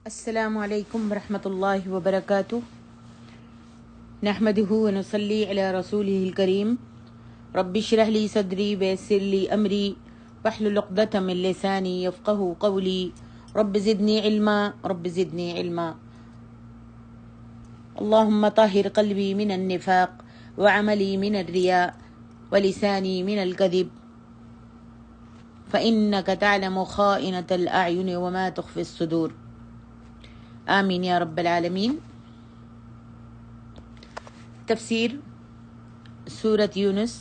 السلام علیکم ورحمۃ اللہ وبرکاتہ نحمده ونصلی علی رسولہ الکریم رب اشرح لی صدری ویسر لی امری واحلل عقدۃ من لسانی یفقهوا قولی رب زدنی علما اللہم طہر قلبی من النفاق وعملی من الریاء ولسانی من الکذب فإنك تعلم خائنة الأعین وما تخفی الصدور آمین یا رب العالمین۔ تفسیر سورۃ یونس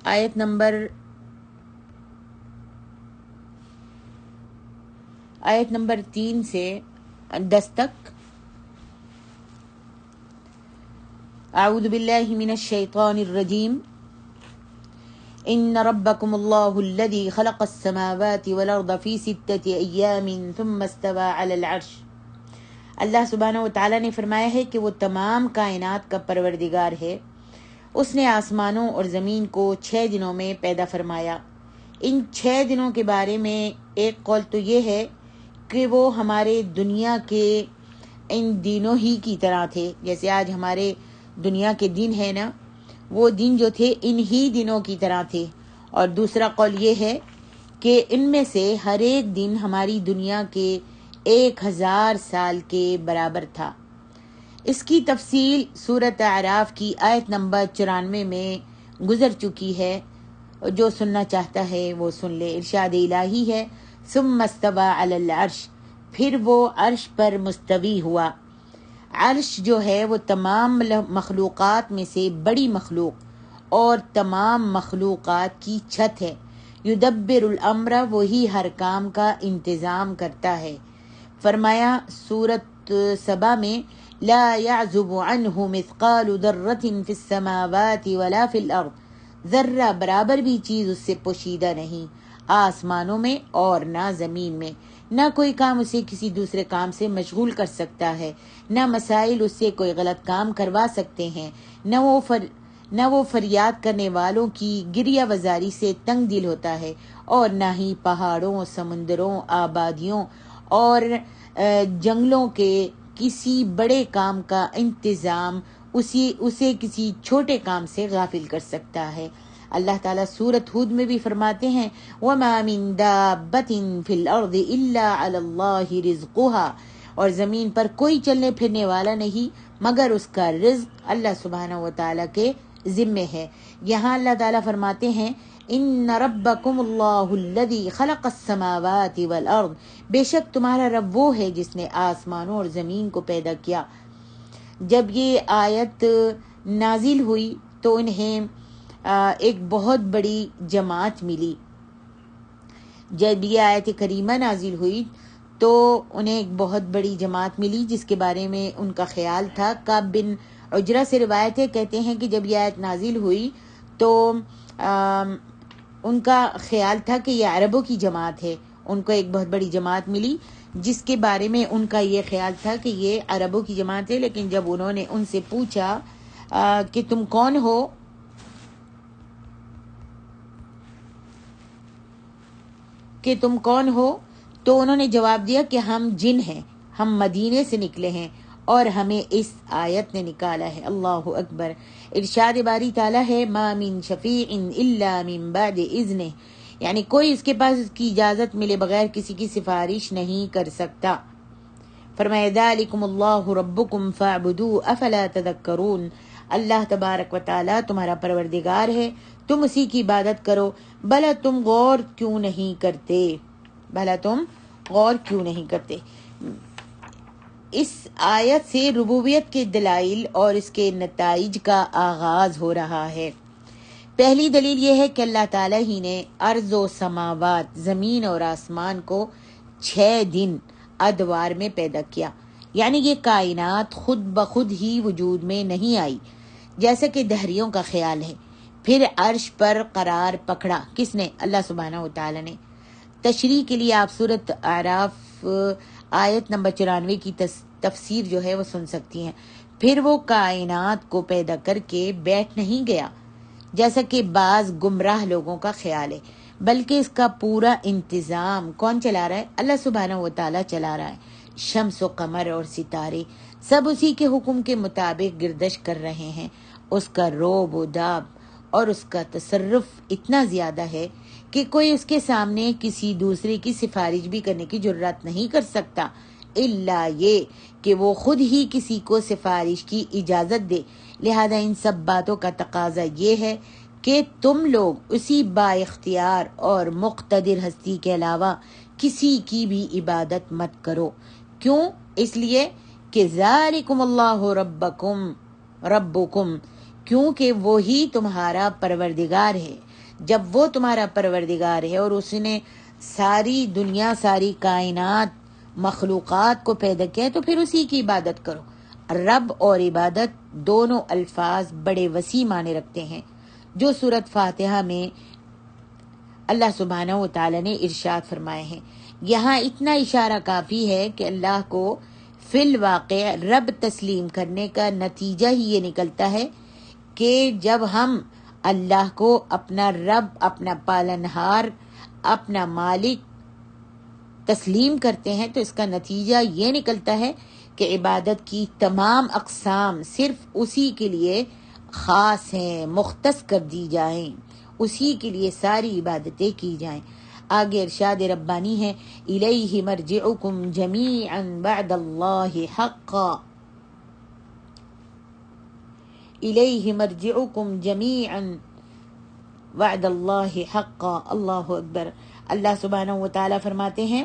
آیت نمبر 3 سے 10 تک۔ اعوذ باللہ من الشیطان الرجیم۔ ان ربکم اللہ الذی خلق السماوات والارض فی 6 ایام ثم استوى علی العرش۔ اللہ سبحانہ و تعالیٰ نے فرمایا ہے کہ وہ تمام کائنات کا پروردگار ہے۔ اس نے آسمانوں اور زمین کو 6 دنوں میں پیدا فرمایا۔ ان 6 دنوں کے بارے میں ایک قول تو یہ ہے کہ وہ ہمارے دنیا کے ان دنوں ہی کی طرح تھے، جیسے آج ہمارے دنیا کے دن ہے نا، وہ دن جو تھے ان ہی دنوں کی طرح تھے۔ اور دوسرا قول یہ ہے کہ ان میں سے ہر ایک دن ہماری دنیا کے 1000 سال کے برابر تھا۔ اس کی تفصیل سورۃ اعراف کی آیت نمبر 94 میں گزر چکی ہے، جو سننا چاہتا ہے وہ سن لے۔ ارشاد الہی ہے ثم استوى علی العرش، پھر وہ عرش پر مستوی ہوا۔ عرش جو ہے وہ تمام مخلوقات میں سے بڑی مخلوق اور تمام مخلوقات کی چھت ہے۔ یدبر الامر، وہی ہر کام کا انتظام کرتا ہے۔ فرمایا سورۃ سبا میں لا يعزب عنہ مثقال ذرۃ فی السماوات ولا فی الارض، ذرہ برابر بھی چیز اس سے پوشیدہ نہیں، آسمانوں میں اور نہ زمین میں۔ نہ کوئی کام اسے کسی دوسرے کام سے مشغول کر سکتا ہے، نہ مسائل اس سے کوئی غلط کام کروا سکتے ہیں، نہ وہ فریاد کرنے والوں کی گریہ وزاری سے تنگ دل ہوتا ہے، اور نہ ہی پہاڑوں، سمندروں، آبادیوں اور جنگلوں کے کسی بڑے کام کا انتظام اسے کسی چھوٹے کام سے غافل کر سکتا ہے۔ اللہ تعالیٰ سورۃ ہود میں بھی فرماتے ہیں وَمَا مِن دَابَّةٍ فِي الْأَرْضِ إِلَّا عَلَى اللَّهِ رِزْقُهَا، اور زمین پر کوئی چلنے پھرنے والا نہیں مگر اس کا رزق اللہ سبحانہ و تعالیٰ کے ذمے ہے۔ یہاں اللہ تعالیٰ فرماتے ہیں ان ربکم اللہ الذی خلق السماوات والارض، بے شک تمہارا رب وہ ہے جس نے آسمانوں اور زمین کو پیدا کیا۔ جب یہ آیت نازل ہوئی تو انہیں ایک بہت بڑی جماعت ملی۔ جب یہ آیت کریمہ نازل ہوئی تو انہیں ایک بہت بڑی جماعت ملی جس کے بارے میں ان کا خیال تھا۔ کعب بن عجرہ سے روایت ہے، کہتے ہیں کہ جب یہ آیت نازل ہوئی تو ان کا خیال تھا کہ یہ عربوں کی جماعت ہے۔ ان کو ایک بہت بڑی جماعت ملی جس کے بارے میں ان کا یہ خیال تھا کہ یہ عربوں کی جماعت ہے، لیکن جب انہوں نے ان سے پوچھا کہ تم کون ہو، تو انہوں نے جواب دیا کہ ہم جن ہیں، ہم مدینے سے نکلے ہیں اور ہمیں اس آیت نے نکالا ہے۔ اللہ اکبر۔ ارشاد باری تعالیٰ ہے ما من شفیع الا من بعد اذنہ، یعنی کوئی اس کے پاس اس کی اجازت ملے بغیر کسی کی سفارش نہیں کر سکتا۔ فرمایا ذالکم اللہ ربکم فاعبدوہ افلا تذکرون، اللہ تبارک و تعالیٰ تمہارا پروردگار ہے، تم اسی کی عبادت کرو، بھلا تم غور کیوں نہیں کرتے۔ اس آیت سے ربوبیت کے دلائل اور اس کے نتائج کا آغاز ہو رہا ہے۔ پہلی دلیل یہ ہے کہ اللہ تعالیٰ ہی نے ارض و سماوات، زمین اور آسمان کو 6 دن ادوار میں پیدا کیا، یعنی یہ کائنات خود بخود ہی وجود میں نہیں آئی جیسا کہ دہریوں کا خیال ہے۔ پھر عرش پر قرار پکڑا کس نے؟ اللہ سبحانہ و تعالیٰ نے۔ تشریح کے لیے آپ سورۃ اعراف آیت نمبر 94 کی تفسیر جو ہے وہ سن سکتی ہیں۔ پھر وہ کائنات کو پیدا کر کے بیٹھ نہیں گیا جیسا کہ بعض گمراہ لوگوں کا خیال ہے، بلکہ اس کا پورا انتظام کون چلا رہا ہے؟ اللہ سبحانہ و تعالیٰ چلا رہا ہے۔ شمس و قمر اور ستارے سب اسی کے حکم کے مطابق گردش کر رہے ہیں. اس کا روب و داب اور اس کا تصرف اتنا زیادہ ہے کہ کوئی اس کے سامنے کسی دوسرے کی سفارش بھی کرنے کی جرات نہیں کر سکتا، الا یہ کہ وہ خود ہی کسی کو سفارش کی اجازت دے. لہذا ان سب باتوں کا تقاضا یہ ہے کہ تم لوگ اسی با اختیار اور مقتدر ہستی کے علاوہ کسی کی بھی عبادت مت کرو. کیوں؟ اس لیے کہ ذالکم اللہ ربکم، کیونکہ وہی تمہارا پروردگار ہے. جب وہ تمہارا پروردگار ہے اور اس نے ساری دنیا، ساری کائنات، مخلوقات کو پیدا کیا ہے تو پھر اسی کی عبادت کرو. رب اور عبادت دونوں الفاظ بڑے وسیع معنی رکھتے ہیں، جو سورۃ فاتحہ میں اللہ سبحانہ و تعالی نے ارشاد فرمائے ہیں. یہاں اتنا اشارہ کافی ہے کہ اللہ کو فی الواقع رب تسلیم کرنے کا نتیجہ ہی یہ نکلتا ہے کہ جب ہم اللہ کو اپنا رب، اپنا پالنہار، اپنا مالک تسلیم کرتے ہیں تو اس کا نتیجہ یہ نکلتا ہے کہ عبادت کی تمام اقسام صرف اسی کے لیے خاص ہیں، مختص کر دی جائیں، اسی کے لیے ساری عبادتیں کی جائیں. آگے ارشاد ربانی ہے الیہ مرجعکم جمیعا وعد اللہ حقا، الیہ مرجعکم جمیعا وعد اللہ حقا. اللہ اکبر. اللہ سبحانہ و تعالیٰ فرماتے ہیں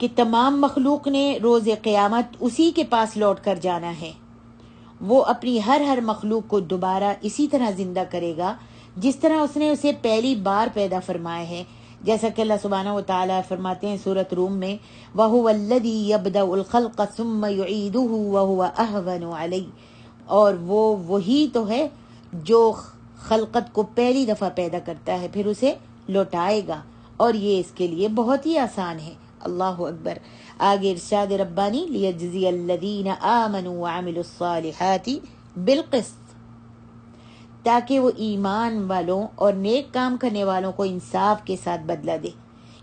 کہ تمام مخلوق نے روز قیامت اسی کے پاس لوٹ کر جانا ہے. وہ اپنی ہر مخلوق کو دوبارہ اسی طرح زندہ کرے گا جس طرح اس نے اسے پہلی بار پیدا فرمایا ہے. جیسا کہ اللہ سبحانہ و تعالیٰ فرماتے ہیں سورۃ روم میں وَهُوَ الَّذِي يَبْدَأُ الْخَلْقَ ثُمَّ يُعِيدُهُ وَهُوَ أَهْوَنُ عَلَيْهِ، اور وہ وہی تو ہے جو خلقت کو پہلی دفعہ پیدا کرتا ہے پھر اسے لوٹائے گا، اور یہ اس کے لیے بہت ہی آسان ہے. اللہ اکبر. آگے ارشاد ربانی لیجزی الذین آمنوا وعملوا الصالحات بالقسط، تاکہ وہ ایمان والوں اور نیک کام کرنے والوں کو انصاف کے ساتھ بدلہ دے.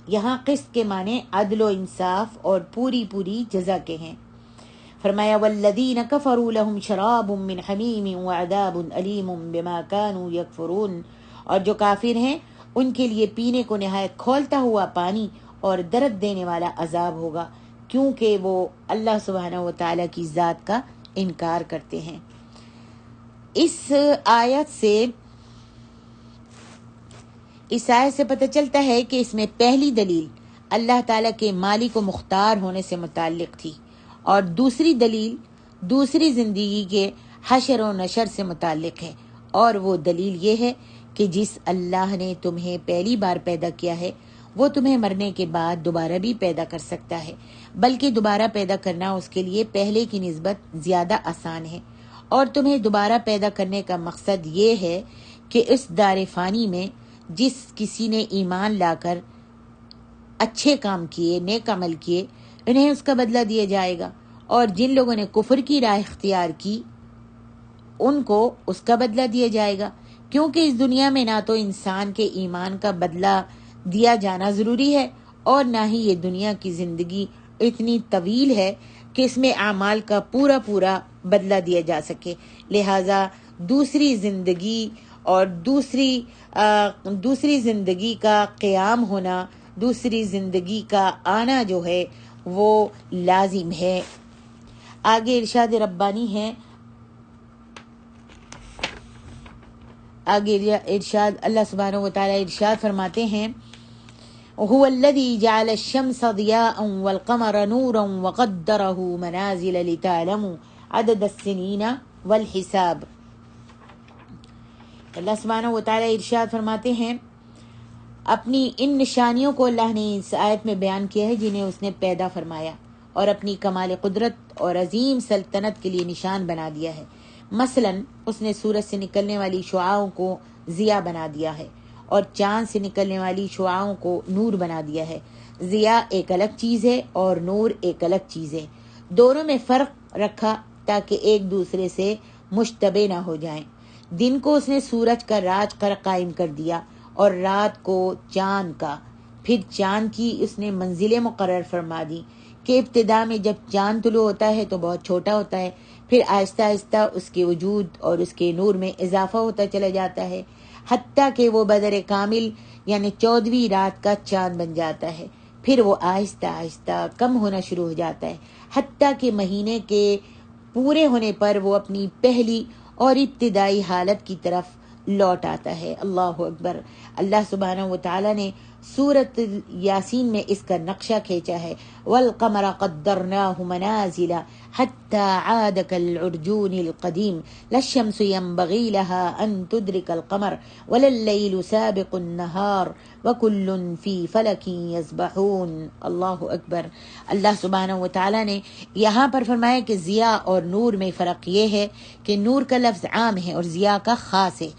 یہاں قسط کے معنی عدل و انصاف اور پوری جزا کے ہیں. فرمایا والذین کفروا لهم شراب من حمیم وعذاب علیم بما كانوا یکفرون، اور جو کافر ہیں ان کے لیے پینے کو نہایت کھولتا ہوا پانی اور درد دینے والا عذاب ہوگا، کیونکہ وہ اللہ سبحانہ و تعالیٰ کی ذات کا انکار کرتے ہیں. اس آیت سے پتہ چلتا ہے کہ اس میں پہلی دلیل اللہ تعالیٰ کے مالک و مختار ہونے سے متعلق تھی، اور دوسری دلیل دوسری زندگی کے حشر و نشر سے متعلق ہے، اور وہ دلیل یہ ہے کہ جس اللہ نے تمہیں پہلی بار پیدا کیا ہے وہ تمہیں مرنے کے بعد دوبارہ بھی پیدا کر سکتا ہے، بلکہ دوبارہ پیدا کرنا اس کے لیے پہلے کی نسبت زیادہ آسان ہے. اور تمہیں دوبارہ پیدا کرنے کا مقصد یہ ہے کہ اس دار فانی میں جس کسی نے ایمان لا کر اچھے کام کیے، نیک عمل کیے، انہیں اس کا بدلہ دیا جائے گا، اور جن لوگوں نے کفر کی راہ اختیار کی ان کو اس کا بدلہ دیا جائے گا. کیونکہ اس دنیا میں نہ تو انسان کے ایمان کا بدلہ دیا جانا ضروری ہے، اور نہ ہی یہ دنیا کی زندگی اتنی طویل ہے کہ اس میں اعمال کا پورا بدلہ دیا جا سکے. لہٰذا دوسری زندگی اور دوسری زندگی کا قیام ہونا، دوسری زندگی کا آنا جو ہے وہ لازم ہے. آگے ارشاد ربانی ہے، آگے ارشاد اللہ سبحانہ و تعالیٰ ارشاد فرماتے ہیں هو الذي جعل الشمس ضياء والقمر نورا وقدره منازل لتعلموا عدد السنين والحساب. اللہ سبحانہ و تعالیٰ ارشاد فرماتے ہیں اپنی ان نشانیوں کو اللہ نے اس آیت میں بیان کیا ہے جنہیں اس نے پیدا فرمایا اور اپنی کمال قدرت اور عظیم سلطنت کے لیے نشان بنا دیا ہے. مثلا اس نے سورج سے نکلنے والی شعاعوں کو ضیاء بنا دیا ہے اور چاند سے نکلنے والی شعاعوں کو نور بنا دیا ہے. ضیاء ایک الگ چیز ہے اور نور ایک الگ چیز ہے. دونوں میں فرق رکھا تاکہ ایک دوسرے سے مشتبہ نہ ہو جائیں. دن کو اس نے سورج کا راج قائم کر دیا اور رات کو چاند کا. پھر چاند کی اس نے منزلیں مقرر فرما دی کہ ابتدا میں جب چاند طلوع ہوتا ہے تو بہت چھوٹا ہوتا ہے، پھر آہستہ آہستہ اس کے وجود اور اس کے نور میں اضافہ ہوتا چلا جاتا ہے، حتیٰ کہ وہ بدر کامل یعنی 14ویں رات کا چاند بن جاتا ہے۔ پھر وہ آہستہ آہستہ کم ہونا شروع ہو جاتا ہے، حتیٰ کہ مہینے کے پورے ہونے پر وہ اپنی پہلی اور ابتدائی حالت کی طرف لوٹ آتا ہے۔ اللہ اکبر۔ اللہ سبحانہ و تعالیٰ نے سورۃ یاسین میں اس کا نقشہ کھینچا ہے، وَالْقَمَرَ قَدَّرْنَاهُ مَنَازِلَ حَتَّى عَادَ كَالْعُرْجُونِ الْقَدِيمِ لَا الشَّمْسُ يَنبَغِي لَهَا أَن تُدْرِكَ الْقَمَرَ وَلَا اللَّيْلُ سَابِقُ النَّهَارِ وَكُلٌّ فِي فَلَكٍ يَسْبَحُونَ۔ اللہ اکبر۔ اللہ سبحانہ و تعالیٰ نے یہاں پر فرمایا کہ ضیاء اور نور میں فرق یہ ہے کہ نور کا لفظ عام ہے اور ضیاء کا خاص ہے۔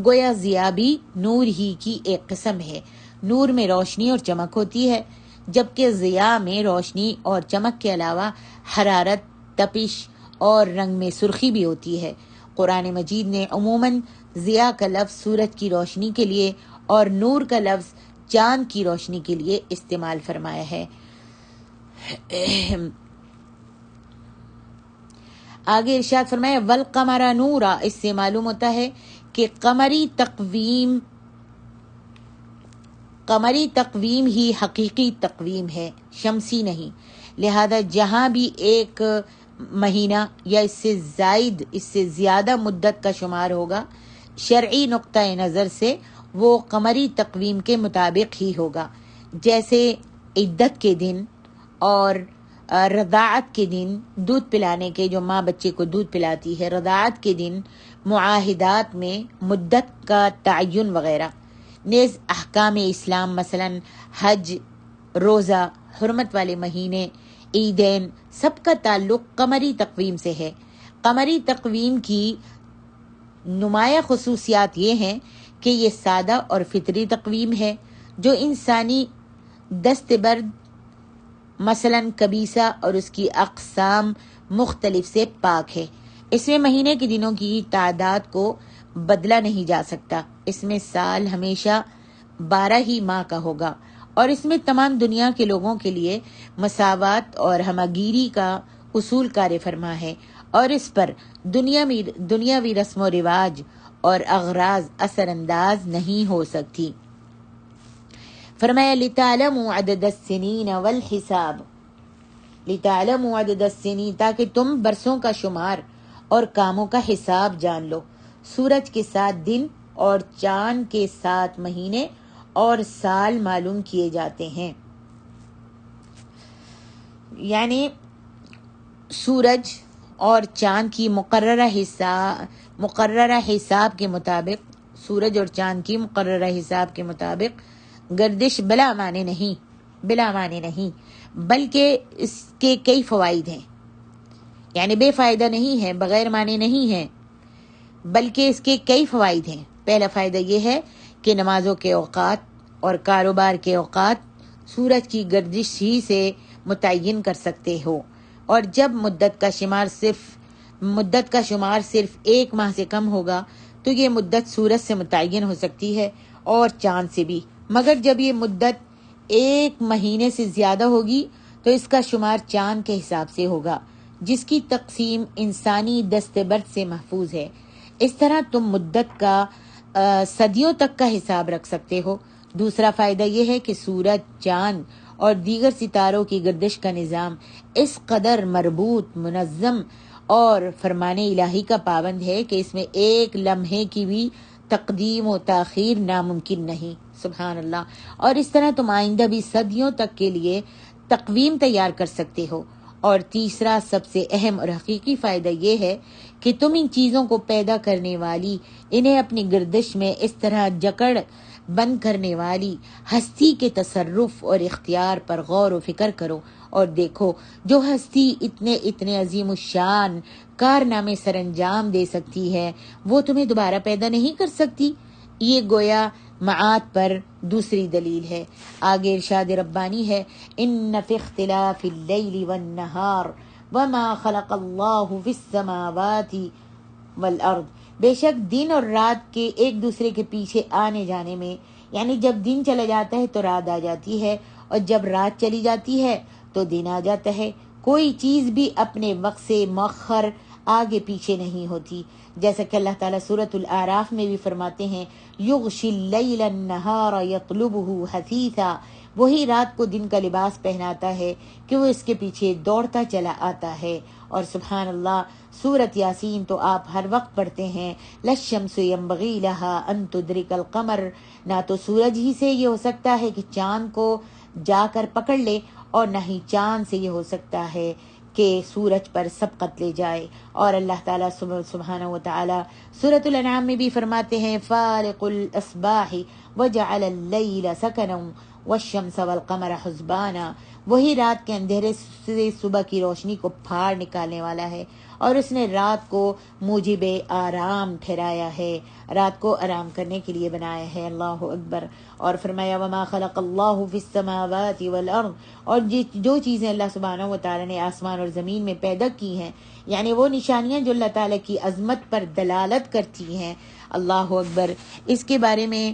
گویا ضیاء بھی نور ہی کی ایک قسم ہے، نور میں روشنی اور چمک ہوتی ہے، جبکہ ضیاء میں روشنی اور چمک کے علاوہ حرارت، تپش اور رنگ میں سرخی بھی ہوتی ہے۔ قرآن مجید نے عموماً ضیاء کا لفظ سورج کی روشنی کے لیے اور نور کا لفظ چاند کی روشنی کے لیے استعمال فرمایا ہے۔ آگے ارشاد فرمایا والقمر نورا، اس سے معلوم ہوتا ہے کہ قمری تقویم ہی حقیقی تقویم ہے، شمسی نہیں۔ لہذا جہاں بھی ایک مہینہ یا اس سے زیادہ مدت کا شمار ہوگا، شرعی نقطۂ نظر سے وہ قمری تقویم کے مطابق ہی ہوگا، جیسے عدت کے دن اور رضاعت کے دن، دودھ پلانے کے، جو ماں بچے کو دودھ پلاتی ہے، رضاعت کے دن، معاہدات میں مدت کا تعین وغیرہ۔ نیز احکام اسلام مثلا حج، روزہ، حرمت والے مہینے، عیدین، سب کا تعلق قمری تقویم سے ہے۔ قمری تقویم کی نمایاں خصوصیات یہ ہیں کہ یہ سادہ اور فطری تقویم ہے جو انسانی دستبرد مثلا کبیسہ اور اس کی اقسام مختلف سے پاک ہے۔ اس میں مہینے کے دنوں کی تعداد کو بدلا نہیں جا سکتا۔ اس میں سال ہمیشہ 12 ہی ماہ کا ہوگا اور اس میں تمام دنیا کے لوگوں کے لیے مساوات اور ہمگیری کا اصول کار فرما ہے اور اس پر دنیاوی رسم و رواج اور اغراض اثر انداز نہیں ہو سکتی۔ فرمایا لِتَعْلَمُوا عَدَدَ السِّنِينَ وَالْحِسَابَ، لِتَعْلَمُوا عَدَدَ السِّنِينَ، تاکہ تم برسوں کا شمار اور کاموں کا حساب جان لو۔ سورج کے 7 دن اور چاند کے 7 مہینے اور سال معلوم کیے جاتے ہیں۔ یعنی سورج اور چاند کی مقررہ حساب کے مطابق، سورج اور چاند کی مقررہ حساب کے مطابق گردش بلا معنی نہیں بلکہ اس کے کئی فوائد ہیں، یعنی بے فائدہ نہیں ہے، بغیر معنی نہیں ہے، بلکہ اس کے کئی فوائد ہیں۔ پہلا فائدہ یہ ہے کہ نمازوں کے اوقات اور کاروبار کے اوقات سورج کی گردش ہی سے متعین کر سکتے ہو، اور جب مدت کا شمار صرف 1 ماہ سے کم ہوگا تو یہ مدت سورج سے متعین ہو سکتی ہے اور چاند سے بھی، مگر جب یہ مدت 1 مہینے سے زیادہ ہوگی تو اس کا شمار چاند کے حساب سے ہوگا، جس کی تقسیم انسانی دستبرد سے محفوظ ہے۔ اس طرح تم مدت کا صدیوں تک کا حساب رکھ سکتے ہو۔ دوسرا فائدہ یہ ہے کہ سورج، چاند اور دیگر ستاروں کی گردش کا نظام اس قدر مربوط، منظم اور فرمان الہی کا پابند ہے کہ اس میں ایک لمحے کی بھی تقدیم و تاخیر ناممکن نہیں۔ سبحان اللہ۔ اور اس طرح تم آئندہ بھی صدیوں تک کے لیے تقویم تیار کر سکتے ہو۔ اور تیسرا سب سے اہم اور حقیقی فائدہ یہ ہے کہ تم ان چیزوں کو پیدا کرنے والی، انہیں اپنی گردش میں اس طرح جکڑ بند کرنے والی ہستی کے تصرف اور اختیار پر غور و فکر کرو اور دیکھو، جو ہستی اتنے عظیم الشان کارنامے سر انجام دے سکتی ہے وہ تمہیں دوبارہ پیدا نہیں کر سکتی۔ یہ گویا معاد پر دوسری دلیل ہے۔ آگے ارشاد ربانی ہے، ان فی اختلاف اللیل والنہار وما خلق اللہ فی السماوات والارض، بے شک دن اور رات کے ایک دوسرے کے پیچھے آنے جانے میں یعنی جب دن چلا جاتا ہے تو رات آ جاتی ہے، اور جب رات چلی جاتی ہے تو دن آ جاتا ہے۔ کوئی چیز بھی اپنے وقت سے مؤخر آگے پیچھے نہیں ہوتی، جیسا کہ اللہ تعالیٰ سورۃ الاعراف میں بھی فرماتے ہیں یغشی اللیل النہار یطلبہ حثیثا، وہی رات کو دن کا لباس پہناتا ہے کہ وہ اس کے پیچھے دوڑتا چلا آتا ہے۔ اور سبحان اللہ، سورۃ یاسین تو آپ ہر وقت پڑھتے ہیں، للشمس ینبغی لہا ان تدرک القمر، نہ تو سورج ہی سے یہ ہو سکتا ہے کہ چاند کو جا کر پکڑ لے، اور نہ ہی چاند سے یہ ہو سکتا ہے کہ سورج پر سبقت لے جائے۔ اور اللہ تعالیٰ سبحانہ و تعالیٰ سورۃ الانعام میں بھی فرماتے ہیں فالق الاصباح وجعل اللیل سکنا والشمس والقمر حسبانا، وہی رات کے اندھیرے سے صبح کی روشنی کو پھاڑ نکالنے والا ہے، اور اس نے رات کو موجب آرام ٹھہرایا ہے، رات کو آرام کرنے کے لیے بنایا ہے۔ اللہ اکبر۔ اور فرمایا وما خلق اللہ فی السماوات والارض، اور جو چیزیں اللہ سبحانہ و تعالی نے آسمان اور زمین میں پیدا کی ہیں، یعنی وہ نشانیاں جو اللہ تعالیٰ کی عظمت پر دلالت کرتی ہیں۔ اللہ اکبر۔ اس کے بارے میں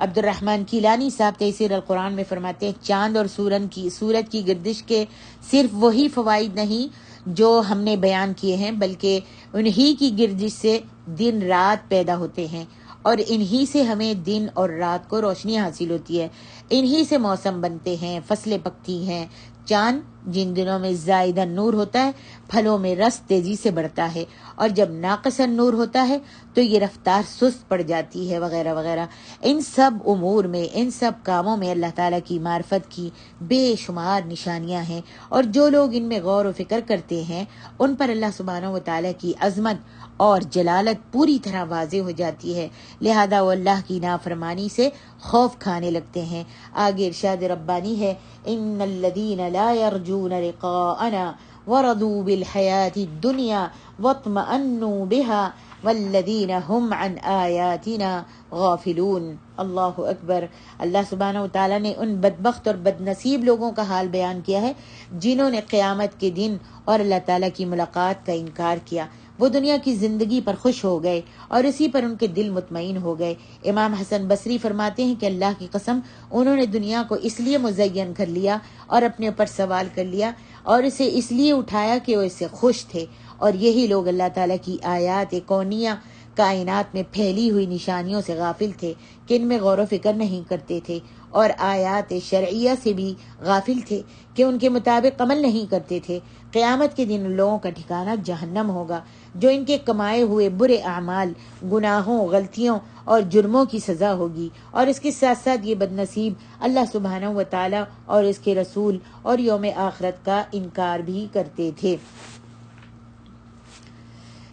عبد الرحمن کیلانی صاحب تفسیر القرآن میں فرماتے ہیں چاند اور سورج کی گردش کے صرف وہی فوائد نہیں جو ہم نے بیان کیے ہیں، بلکہ انہی کی گردش سے دن رات پیدا ہوتے ہیں، اور انہی سے ہمیں دن اور رات کو روشنی حاصل ہوتی ہے، انہی سے موسم بنتے ہیں، فصلیں پکتی ہیں۔ چاند جن دنوں میں زائدہ نور ہوتا ہے پھلوں میں رس تیزی سے بڑھتا ہے، اور جب ناقص نور ہوتا ہے تو یہ رفتار سست پڑ جاتی ہے، وغیرہ وغیرہ۔ ان سب امور میں، ان سب کاموں میں اللہ تعالیٰ کی معرفت کی بے شمار نشانیاں ہیں، اور جو لوگ ان میں غور و فکر کرتے ہیں ان پر اللہ سبحانہ و تعالیٰ کی عظمت اور جلالت پوری طرح واضح ہو جاتی ہے، لہذا وہ اللہ کی نافرمانی سے خوف کھانے لگتے ہیں۔ آگے ارشاد ربانی ہے ان الذین لا یرجون لقاءنا ورضوا بالحیاة الدنیا واطمأنوا بها والذین هم عن آیاتنا غافلون۔ اللہ اکبر۔ اللہ سبحانہ وتعالیٰ نے ان بدبخت اور بد نصیب لوگوں کا حال بیان کیا ہے جنہوں نے قیامت کے دن اور اللہ تعالیٰ کی ملاقات کا انکار کیا۔ وہ دنیا کی زندگی پر خوش ہو گئے اور اسی پر ان کے دل مطمئن ہو گئے۔ امام حسن بصری فرماتے ہیں کہ اللہ کی قسم انہوں نے دنیا کو اس لیے مزین کر لیا اور اپنے اوپر سوال کر لیا اور اسے اس لیے اٹھایا کہ وہ اس سے خوش تھے، اور یہی لوگ اللہ تعالیٰ کی آیات کونیہ کائنات میں پھیلی ہوئی نشانیوں سے غافل تھے کہ ان میں غور و فکر نہیں کرتے تھے، اور آیات شرعیہ سے بھی غافل تھے کہ ان کے مطابق عمل نہیں کرتے تھے۔ قیامت کے دن ان لوگوں کا ٹھکانہ جہنم ہوگا، جو ان کے کمائے ہوئے برے اعمال، گناہوں، غلطیوں اور جرموں کی سزا ہوگی، اور اس کے ساتھ ساتھ یہ بد نصیب اللہ سبحانہ و تعالی اور اس کے رسول اور یوم آخرت کا انکار بھی کرتے تھے۔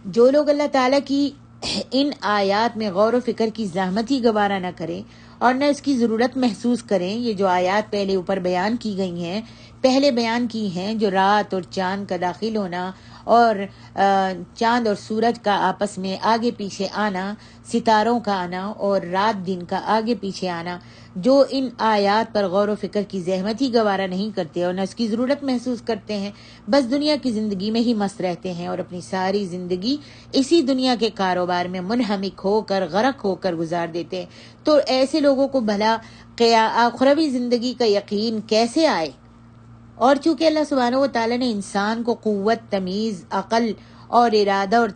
جو لوگ اللہ تعالیٰ کی ان آیات میں غور و فکر کی زحمت ہی گوارا نہ کریں اور نہ اس کی ضرورت محسوس کریں، یہ جو آیات پہلے اوپر بیان کی گئی ہیں، پہلے بیان کی ہیں، جو رات اور چاند کا داخل ہونا اور چاند اور سورج کا آپس میں آگے پیچھے آنا، ستاروں کا آنا اور رات دن کا آگے پیچھے آنا، جو ان آیات پر غور و فکر کی زحمت ہی گوارا نہیں کرتے اور نہ اس کی ضرورت محسوس کرتے ہیں، بس دنیا کی زندگی میں ہی مست رہتے ہیں اور اپنی ساری زندگی اسی دنیا کے کاروبار میں منہمک ہو کر، غرق ہو کر گزار دیتے ہیں، تو ایسے لوگوں کو بھلا آخروی زندگی کا یقین کیسے آئے؟ اور چونکہ اللہ سبحانہ و تعالیٰ نے انسان کو قوت، تمیز، عقل اور ارادہ اور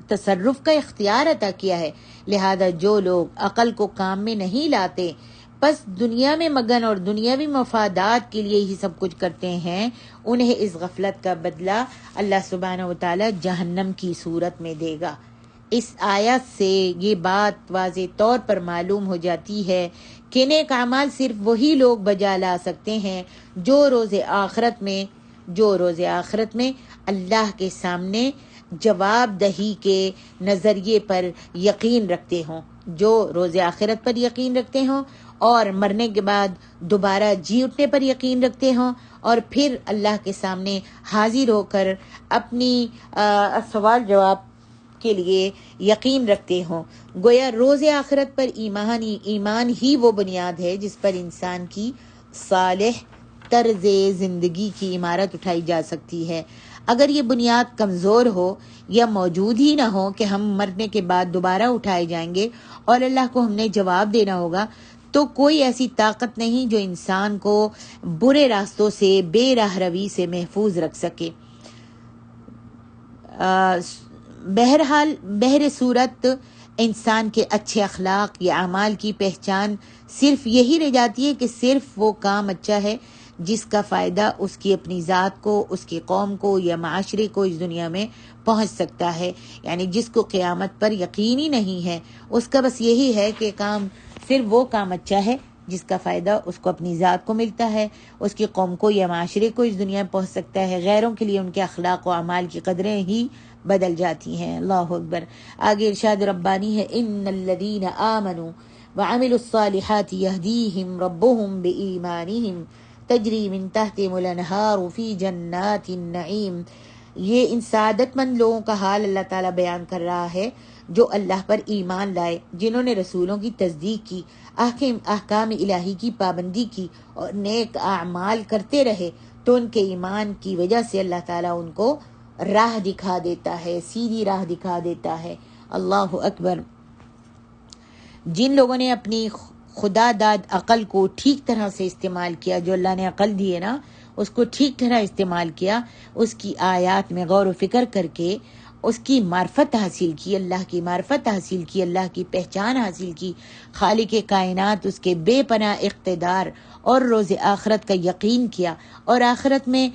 تصرف کا اختیار عطا کیا ہے، لہذا جو لوگ عقل کو کام میں نہیں لاتے، بس دنیا میں مگن اور دنیاوی مفادات کے لیے ہی سب کچھ کرتے ہیں، انہیں اس غفلت کا بدلہ اللہ سبحانہ و تعالیٰ جہنم کی صورت میں دے گا۔ اس آیت سے یہ بات واضح طور پر معلوم ہو جاتی ہے کہ نیک اعمال صرف وہی لوگ بجا لا سکتے ہیں جو روز آخرت میں اللہ کے سامنے جواب دہی کے نظریے پر یقین رکھتے ہوں، جو روز آخرت پر یقین رکھتے ہوں اور مرنے کے بعد دوبارہ جی اٹھنے پر یقین رکھتے ہوں، اور پھر اللہ کے سامنے حاضر ہو کر اپنی سوال جواب کے لیے یقین رکھتے ہوں۔ گویا روز آخرت پر ایمان ہی وہ بنیاد ہے جس پر انسان کی صالح طرز زندگی کی عمارت اٹھائی جا سکتی ہے۔ اگر یہ بنیاد کمزور ہو یا موجود ہی نہ ہو کہ ہم مرنے کے بعد دوبارہ اٹھائے جائیں گے اور اللہ کو ہم نے جواب دینا ہوگا، تو کوئی ایسی طاقت نہیں جو انسان کو برے راستوں سے، بے راہ روی سے محفوظ رکھ سکے۔ بہرحال بہر صورت انسان کے اچھے اخلاق یا اعمال کی پہچان صرف یہی رہ جاتی ہے کہ صرف وہ کام اچھا ہے جس کا فائدہ اس کی اپنی ذات کو، اس کی قوم کو یا معاشرے کو اس دنیا میں پہنچ سکتا ہے۔ یعنی جس کو قیامت پر یقین ہی نہیں ہے، اس کا بس یہی ہے کہ صرف وہ کام اچھا ہے جس کا فائدہ اس کو اپنی ذات کو ملتا ہے، اس کی قوم کو یا معاشرے کو اس دنیا میں پہنچ سکتا ہے۔ غیروں کے لیے ان کے اخلاق و اعمال کی قدریں ہی بدل جاتی ہیں۔ اللہ اکبر۔ آگے ارشاد ربانی ہے، ان الذین آمنوا وعملوا الصالحات یہدیہم ربہم بایمانہم تجری من تحتہم الانہار فی جنات النعیم۔ یہ ان سعادت مند لوگوں کا حال اللہ تعالیٰ بیان کر رہا ہے جو اللہ پر ایمان لائے، جنہوں نے رسولوں کی تصدیق کی، احکام الہی کی پابندی کی اور نیک اعمال کرتے رہے، تو ان کے ایمان کی وجہ سے اللہ تعالیٰ ان کو راہ دکھا دیتا ہے، سیدھی راہ دکھا دیتا ہے۔ اللہ اکبر۔ جن لوگوں نے اپنی خدا داد عقل کو ٹھیک طرح سے استعمال کیا، جو اللہ نے عقل دی ہے نا، اس کو ٹھیک طرح استعمال کیا، اس کی آیات میں غور و فکر کر کے اس کی معرفت حاصل کی، اللہ کی معرفت حاصل کی، اللہ کی پہچان حاصل کی، خالق کائنات اس کے بے پناہ اقتدار اور روز آخرت کا یقین کیا، اور آخرت میں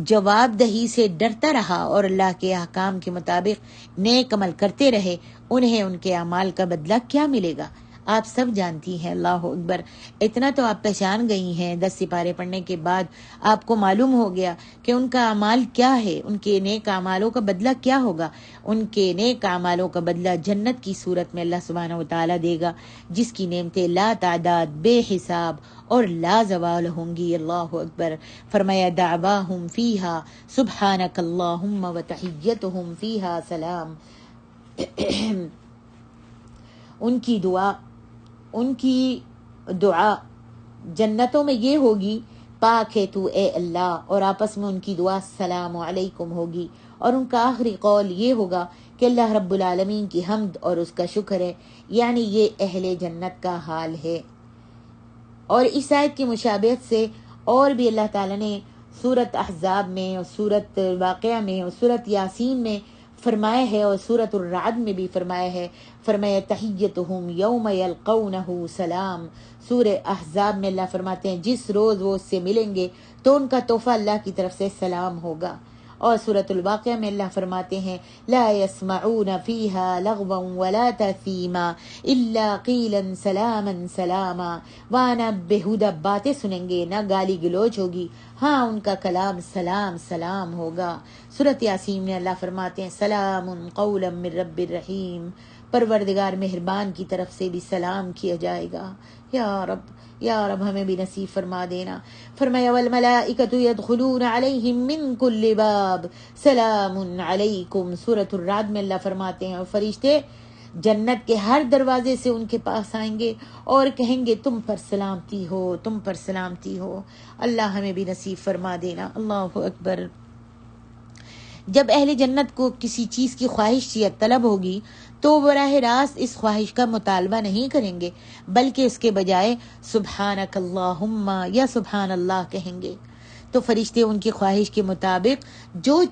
جواب دہی سے ڈرتا رہا اور اللہ کے احکام کے مطابق نیک عمل کرتے رہے، انہیں ان کے اعمال کا بدلہ کیا ملے گا آپ سب جانتی ہیں۔ اللہ اکبر۔ اتنا تو آپ پہچان گئی ہیں، 10 سپارے پڑھنے کے بعد آپ کو معلوم ہو گیا کہ ان کا اعمال کیا ہے، ان کے نیک اعمالوں کا بدلہ کیا ہوگا۔ ان کے نیک اعمالوں کا بدلہ جنت کی صورت میں اللہ سبحانہ و تعالیٰ دے گا، جس کی نعمتیں لا تعداد، بے حساب اور لا زوال ہوں گی۔ اللہ اکبر۔ فرمایا دعواہم فیہا سبحانک اللہم وتحیتہم فیہا سلام۔ ان کی دعا جنتوں میں یہ ہوگی، پاک ہے تو اے اللہ، اور آپس میں ان کی دعا السلام علیکم ہوگی، اور ان کا آخری قول یہ ہوگا کہ اللہ رب العالمین کی حمد اور اس کا شکر ہے۔ یعنی یہ اہل جنت کا حال ہے۔ اور اس آیت کی مشابہت سے اور بھی اللہ تعالیٰ نے سورت احزاب میں اور سورت واقعہ میں اور سورت یاسین میں فرمایا ہے، اور سورت الرعد میں بھی فرمایا ہے۔ فرمایا تحیتہم یوم یلقونہ سلام۔ سورہ احزاب میں اللہ فرماتے ہیں جس روز وہ اس سے ملیں گے تو ان کا تحفہ اللہ کی طرف سے سلام ہوگا۔ اور سورۃ الواقعہ میں اللہ فرماتے ہیں لا يسمعون فيها لغوا ولا تأثیما الا قیلا سلاما سلاما۔ وہاں نہ بےہودہ باتیں سنیں گے، نہ گالی گلوچ ہوگی، ہاں ان کا کلام سلام سلام ہوگا۔ سورۃ یاسین میں اللہ فرماتے ہیں سلام قولا من رب الرحیم، پروردگار مہربان کی طرف سے بھی سلام کیا جائے گا۔ یا رب ہمیں بھی نصیب فرما دینا۔ فرمایا والملائکۃ یدخلون علیہم من کل باب سلام علیکم۔ سورۃ الرعد میں اللہ فرماتے ہیں اور فرشتے جنت کے ہر دروازے سے ان کے پاس آئیں گے اور کہیں گے تم پر سلامتی ہو، تم پر سلامتی ہو۔ اللہ ہمیں بھی نصیب فرما دینا۔ اللہ اکبر۔ جب اہل جنت کو کسی چیز کی خواہش یا طلب ہوگی تو براہ راست اس خواہش کا مطالبہ نہیں کریں گے، بلکہ اس کے بجائے سبحانک اللہم یا سبحان اللہ کہیں گے۔ تو فرشتے ان کی خواہش کے مطابق جو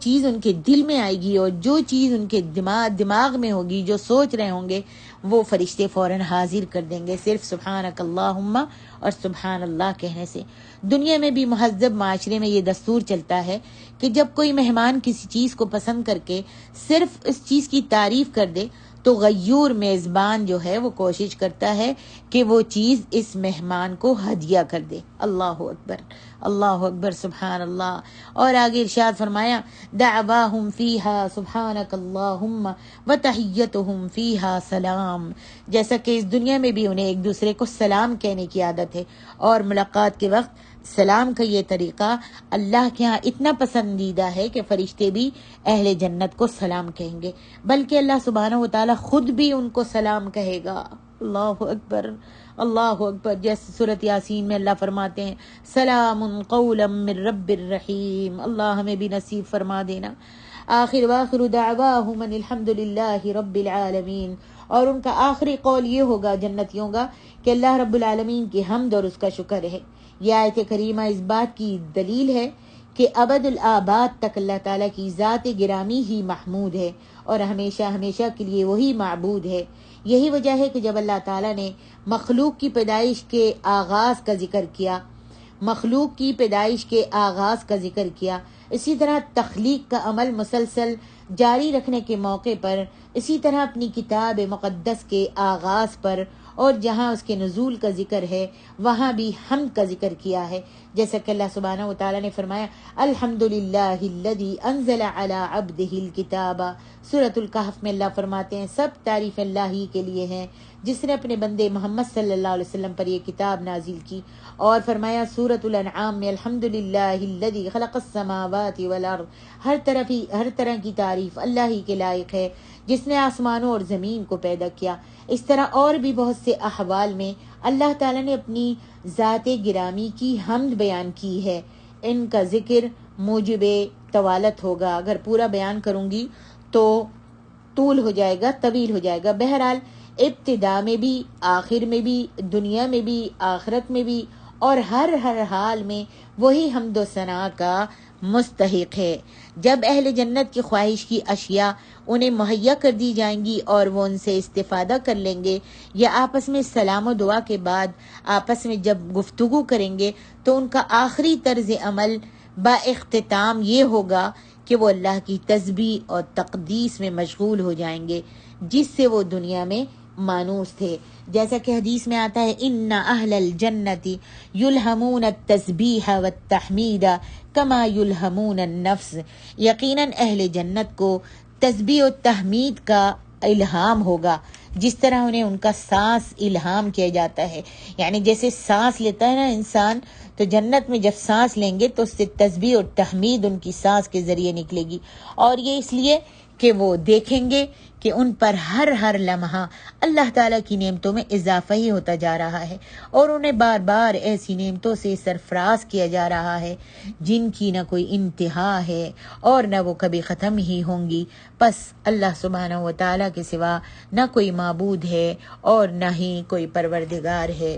چیز ان کے دل میں آئے گی اور جو چیز ان کے دماغ میں ہوگی، جو سوچ رہے ہوں گے، وہ فرشتے فوراً حاضر کر دیں گے، صرف سبحانک اللہم اور سبحان اللہ کہنے سے۔ دنیا میں بھی مہذب معاشرے میں یہ دستور چلتا ہے کہ جب کوئی مہمان کسی چیز کو پسند کر کے صرف اس چیز کی تعریف کر دے تو غیور میزبان جو ہے وہ کوشش کرتا ہے کہ وہ چیز اس مہمان کو ہدیہ کر دے۔ اللہ اکبر، اللہ اکبر، سبحان اللہ۔ اور آگے ارشاد فرمایا دعواہم فیہا سبحانک اللہم وتحیتہم فیہا سلام۔ جیسا کہ اس دنیا میں بھی انہیں ایک دوسرے کو سلام کہنے کی عادت ہے، اور ملاقات کے وقت سلام کا یہ طریقہ اللہ کے ہاں اتنا پسندیدہ ہے کہ فرشتے بھی اہل جنت کو سلام کہیں گے، بلکہ اللہ سبحانہ و تعالیٰ خود بھی ان کو سلام کہے گا۔ اللہ اکبر، اللہ اکبر. جیسے سورۃ یاسین میں اللہ فرماتے ہیں سلام قولا من رب الرحیم. اللہ ہمیں بھی نصیب فرما دینا. آخر واخر دعواہم ان الحمد للہ رب العالمین. اور ان کا آخری قول یہ ہوگا جنتیوں کا کہ اللہ رب العالمین کی حمد اور اس کا شکر ہے. یہ آیت کریمہ اس بات کی دلیل ہے کہ ابد الآباد تک اللہ تعالیٰ کی ذات گرامی ہی محمود ہے اور ہمیشہ ہمیشہ کے لیے وہی معبود ہے. یہی وجہ ہے کہ جب اللہ تعالیٰ نے مخلوق کی پیدائش کے آغاز کا ذکر کیا، مخلوق کی پیدائش کے آغاز کا ذکر کیا، اسی طرح تخلیق کا عمل مسلسل جاری رکھنے کے موقع پر، اسی طرح اپنی کتاب مقدس کے آغاز پر اور جہاں اس کے نزول کا ذکر ہے وہاں بھی حمد کا ذکر کیا ہے. جیسا کہ اللہ سبحانہ و تعالیٰ نے فرمایا الحمد للہ الذی انزل علی عبدہ الکتاب. سورۃ الکہف میں اللہ فرماتے ہیں سب تعریف اللہ ہی کے لیے ہیں جس نے اپنے بندے محمد صلی اللہ علیہ وسلم پر یہ کتاب نازل کی. اور فرمایا سورۃ الانعام میں الحمد للہ الذی خلق السماوات والارض. ہر طرح کی تعریف اللہ ہی کے لائق ہے جس نے آسمانوں اور زمین کو پیدا کیا. اس طرح اور بھی بہت سے احوال میں اللہ تعالیٰ نے اپنی ذات گرامی کی حمد بیان کی ہے. ان کا ذکر موجب طوالت ہوگا، اگر پورا بیان کروں گی تو طول ہو جائے گا، طویل ہو جائے گا. بہرحال ابتدا میں بھی، آخر میں بھی، دنیا میں بھی، آخرت میں بھی اور ہر حال میں وہی حمد و ثنا کا مستحق ہے. جب اہل جنت کی خواہش کی اشیاء انہیں مہیا کر دی جائیں گی اور وہ ان سے استفادہ کر لیں گے یا آپس میں سلام و دعا کے بعد آپس میں جب گفتگو کریں گے تو ان کا آخری طرز عمل با اختتام یہ ہوگا کہ وہ اللہ کی تسبیح اور تقدیس میں مشغول ہو جائیں گے جس سے وہ دنیا میں مانوس تھے. جیسا کہ حدیث میں آتا ہے ان اہل الجنت یلہمون التسبیح والتحمید کما یلہمون النفس. یقیناً اہل جنت کو تسبیح و تحمید کا الہام ہوگا جس طرح انہیں ان کا سانس الہام کیا جاتا ہے. یعنی جیسے سانس لیتا ہے نا انسان، تو جنت میں جب سانس لیں گے تو اس سے تسبیح اور تحمید ان کی سانس کے ذریعے نکلے گی. اور یہ اس لیے کہ وہ دیکھیں گے کہ ان پر ہر لمحہ اللہ تعالیٰ کی نعمتوں میں اضافہ ہی ہوتا جا رہا ہے اور انہیں بار بار ایسی نعمتوں سے سرفراز کیا جا رہا ہے جن کی نہ کوئی انتہا ہے اور نہ وہ کبھی ختم ہی ہوں گی. بس اللہ سبحانہ و تعالیٰ کے سوا نہ کوئی معبود ہے اور نہ ہی کوئی پروردگار ہے.